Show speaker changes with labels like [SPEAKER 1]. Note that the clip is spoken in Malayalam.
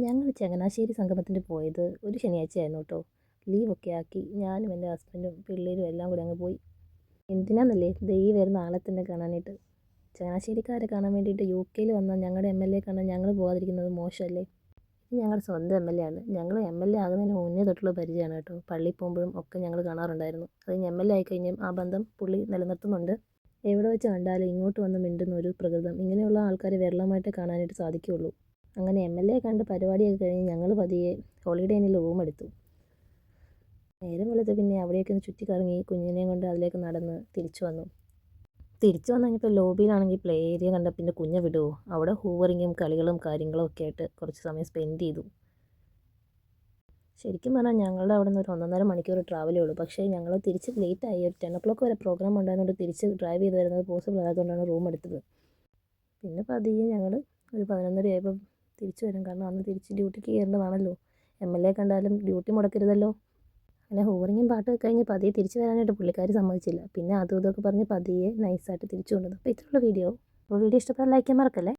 [SPEAKER 1] ഞങ്ങൾ ചങ്ങനാശ്ശേരി സംഗമത്തിന് പോയത് ഒരു ശനിയാഴ്ചയായിരുന്നു കേട്ടോ. ലീവൊക്കെ ആക്കി ഞാനും എൻ്റെ ഹസ്ബൻഡും പിള്ളേരും എല്ലാം കൂടി അങ്ങ് പോയി. എന്തിനാന്നല്ലേ ഈ വരുന്ന ആളെ തന്നെ കാണാനായിട്ട്. ചങ്ങനാശ്ശേരിക്കാരെ കാണാൻ വേണ്ടിയിട്ട് UK വന്ന ഞങ്ങളുടെ MLA കാണാൻ ഞങ്ങൾ പോകാതിരിക്കുന്നത് മോശമല്ലേ? ഇത് ഞങ്ങളുടെ സ്വന്തം MLA ആണ്. ഞങ്ങൾ MLA ആകുന്നതിന് മുന്നേ തൊട്ടുള്ള പരിചയമാണ് കേട്ടോ. പള്ളിയിൽ പോകുമ്പോഴും ഒക്കെ ഞങ്ങൾ കാണാറുണ്ടായിരുന്നു. അത് കഴിഞ്ഞ് MLA ആയിക്കഴിഞ്ഞും ആ ബന്ധം പുള്ളി നിലനിർത്തുന്നുണ്ട്. എവിടെ വെച്ച് കണ്ടാലും ഇങ്ങോട്ട് വന്ന് മിണ്ടുന്ന ഒരു പ്രകൃതം. ഇങ്ങനെയുള്ള ആൾക്കാരെ വിരളമായിട്ട് കാണാനായിട്ട് സാധിക്കുകയുള്ളൂ. അങ്ങനെ MLA കണ്ട് പരിപാടിയൊക്കെ കഴിഞ്ഞ് ഞങ്ങൾ പതിയെ ഹോളിഡേ ഇന്നിൽ റൂമെടുത്തു. നേരം വെളുത്ത് പിന്നെ അവിടെയൊക്കെ ഒന്ന് ചുറ്റിക്കറങ്ങി കുഞ്ഞിനെയും കൊണ്ട് അതിലേക്ക് നടന്ന് തിരിച്ചു വന്നു കഴിഞ്ഞപ്പോൾ ലോബിയിലാണെങ്കിൽ പ്ലേ ഏരിയ കണ്ട പിന്നെ കുഞ്ഞെ വിടുമോ? അവിടെ ഹൂവറിങ്ങും കളികളും കാര്യങ്ങളും ഒക്കെ ആയിട്ട് കുറച്ച് സമയം സ്പെൻഡ് ചെയ്തു. ശരിക്കും പറഞ്ഞാൽ ഞങ്ങളുടെ അവിടെ നിന്ന് ഒരു 1.5 മണിക്കൂർ ട്രാവലേ ഉള്ളൂ. പക്ഷേ ഞങ്ങൾ തിരിച്ച് ലേറ്റായി. ഒരു 10 o'clock വരെ പ്രോഗ്രാം ഉണ്ടായതുകൊണ്ട് തിരിച്ച് ഡ്രൈവ് ചെയ്ത് വരുന്നത് പോസിബിൾ ആയതുകൊണ്ടാണ് റൂം എടുത്തത്. പിന്നെ പതിയെ ഞങ്ങൾ ഒരു 11:30 ആയപ്പോൾ തിരിച്ചു വരും. കാരണം അന്ന് തിരിച്ച് ഡ്യൂട്ടിക്ക് കയറേണ്ടതാണല്ലോ. MLA കണ്ടാലും ഡ്യൂട്ടി മുടക്കരുതല്ലോ. അങ്ങനെ ഹൂവറിങ്ങും പാട്ടൊക്കെ കഴിഞ്ഞ് പതിയെ തിരിച്ചു വരാനായിട്ട് പുള്ളിക്കാർ സമ്മതിച്ചില്ല. പിന്നെ അതും ഇതൊക്കെ പറഞ്ഞ് പതിയെ നൈസായിട്ട് തിരിച്ചു കൊണ്ടുവന്നു. അപ്പോൾ ഇത്രയുള്ള വീഡിയോ. അപ്പോൾ വീഡിയോ ഇഷ്ടപ്പെട്ടാൽ ലൈക്ക് ചെയ്യാൻ മറക്കല്ലേ.